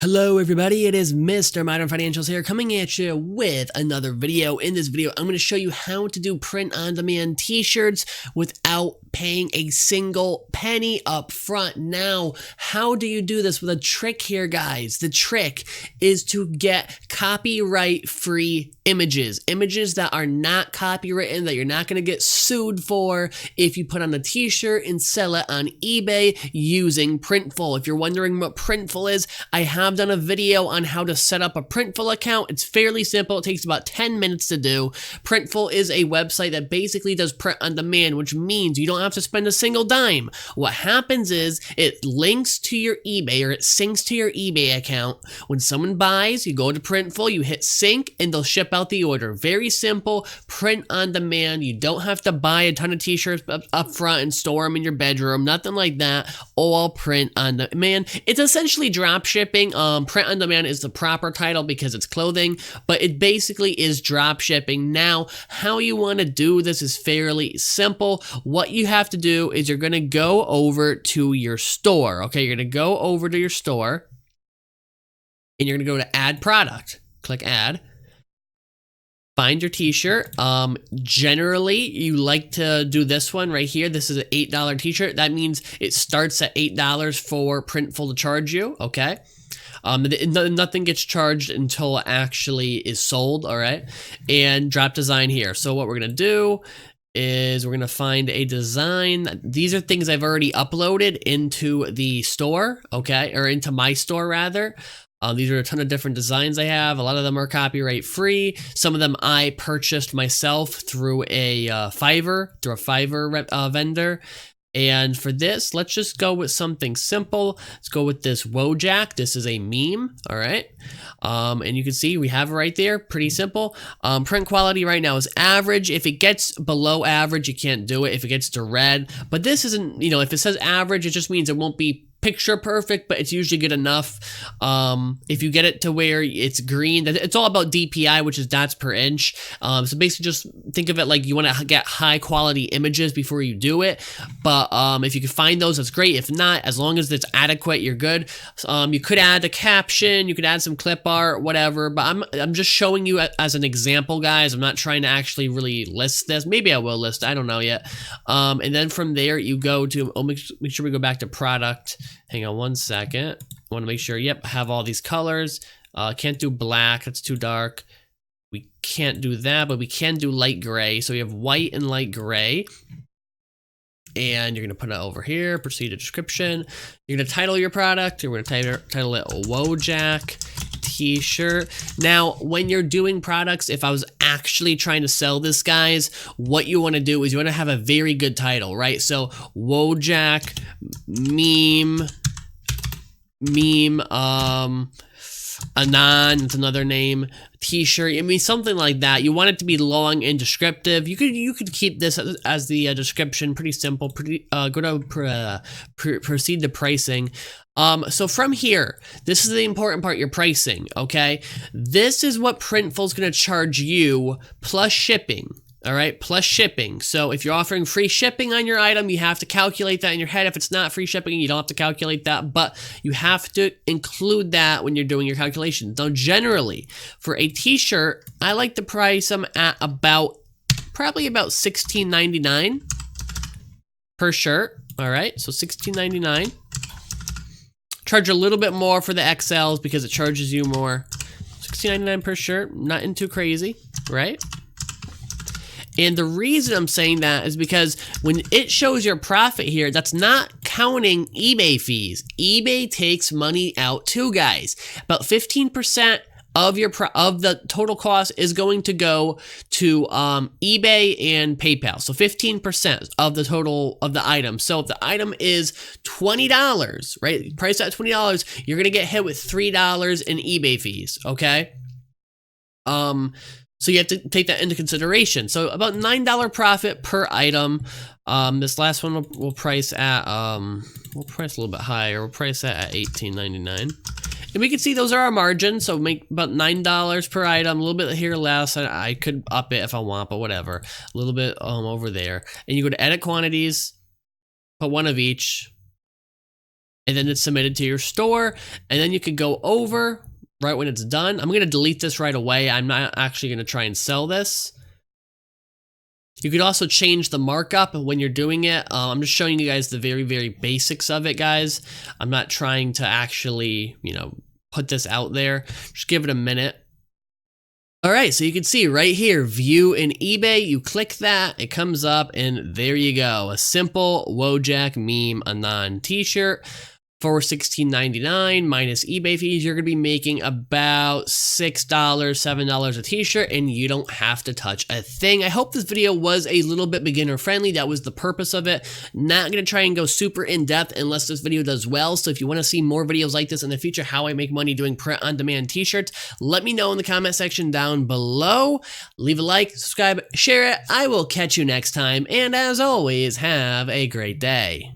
Hello everybody, it is Mr. Modern Financials here coming at you with another video. In this video, I'm going to show you how to do print-on-demand t-shirts without paying a single penny up front. Now, how do you do this with a trick here, guys? The trick is to get copyright-free images that are not copywritten, that you're not going to get sued for if you put on a t-shirt and sell it on eBay using Printful. If you're wondering what Printful is, I have done a video on how to set up a Printful account. It's fairly simple. It takes about 10 minutes to do. Printful is a website that basically does print on demand, which means you don't have to spend a single dime. What happens is it links to your eBay, or it syncs to your eBay account. When someone buys, you go to Printful, you hit sync, and they'll ship out the order. Very simple, print on demand. You don't have to buy a ton of t-shirts up front and store them in your bedroom, nothing like that. All print on demand. It's essentially drop shipping. Print on demand is the proper title because it's clothing, but it basically is drop shipping. Now, how you want to do this is fairly simple. What you have to do is you're going to go over to your store. Okay, you're going to go over to your store and you're going to go to add product. Click add. Find your t-shirt. Generally, you like to do this one right here. This is an $8 t-shirt. That means it starts at $8 for Printful to charge you, okay? Nothing gets charged until it actually is sold, all right? And drop design here. So what we're going to do is we're going to find a design. These are things I've already uploaded into the store, okay? Or into my store, rather. These are a ton of different designs I have. A lot of them are copyright free. Some of them I purchased myself through a Fiverr vendor. And for this, let's just go with something simple. Let's go with this Wojak. This is a meme, all right? And you can see we have it right there, pretty simple. Print quality right now is average. If it gets below average, you can't do it. If it gets to red, but this isn't, if it says average, it just means it won't be picture perfect, but it's usually good enough. If you get it to where it's green, it's all about DPI, which is dots per inch. So basically just think of it like you want to get high quality images before you do it. But if you can find those, that's great. If not, as long as it's adequate, you're good. You could add a caption, you could add some clip art, whatever, but I'm just showing you as an example, guys. I'm not trying to actually really list this. Maybe I will list, I don't know yet. And then from there you go to, make sure we go back to product. Hang on one second. I want to make sure, yep, I have all these colors. Can't do black, that's too dark. We can't do that, but we can do light gray. So we have white and light gray. And you're going to put it over here, proceed to description. You're going to title your product. You're going to title it Wojak t-shirt. Now, when you're doing products, if I was actually trying to sell this, guys, what you want to do is you want to have a very good title, right? So Wojak meme, Anon, it's another name, t-shirt. I mean, something like that. You want it to be long and descriptive. You could keep this as the description. Pretty simple. Go to proceed to pricing. So from here, this is the important part, your pricing, okay? This is what Printful's going to charge you plus shipping. All right, plus shipping. So if you're offering free shipping on your item, you have to calculate that in your head. If it's not free shipping, you don't have to calculate that, but you have to include that when you're doing your calculations. Now, generally, for a t-shirt, I like to price them at probably about $16.99 per shirt. All right, so $16.99. Charge a little bit more for the XLs because it charges you more. $16.99 per shirt, nothing too crazy, right? And the reason I'm saying that is because when it shows your profit here, that's not counting eBay fees. eBay takes money out too, guys. About 15% of the total cost is going to go to eBay and PayPal. So 15% of the total of the item. So if the item is $20, right? Price at $20, you're gonna get hit with $3 in eBay fees. Okay. So you have to take that into consideration. So about $9 profit per item. This last one we'll price at we'll price a little bit higher. We'll price that at $18.99. And we can see those are our margins. So make about $9 per item, a little bit here less. I could up it if I want, but whatever. A little bit over there. And you go to edit quantities, put one of each. and then it's submitted to your store, and then you could go over right when it's done. I'm going to delete this right away. I'm not actually going to try and sell this. You could also change the markup when you're doing it. I'm just showing you guys the very, very basics of it, guys. I'm not trying to actually, put this out there. Just give it a minute. All right, so you can see right here, view in eBay. You click that, it comes up, and there you go. A simple Wojak meme Anon t-shirt for $16.99 minus eBay fees. You're gonna be making about $6, $7 a t-shirt, and you don't have to touch a thing. I hope this video was a little bit beginner friendly. That was the purpose of it. Not gonna try and go super in depth unless this video does well. So if you wanna see more videos like this in the future, how I make money doing print on demand t-shirts, let me know in the comment section down below. Leave a like, subscribe, share it. I will catch you next time. And as always, have a great day.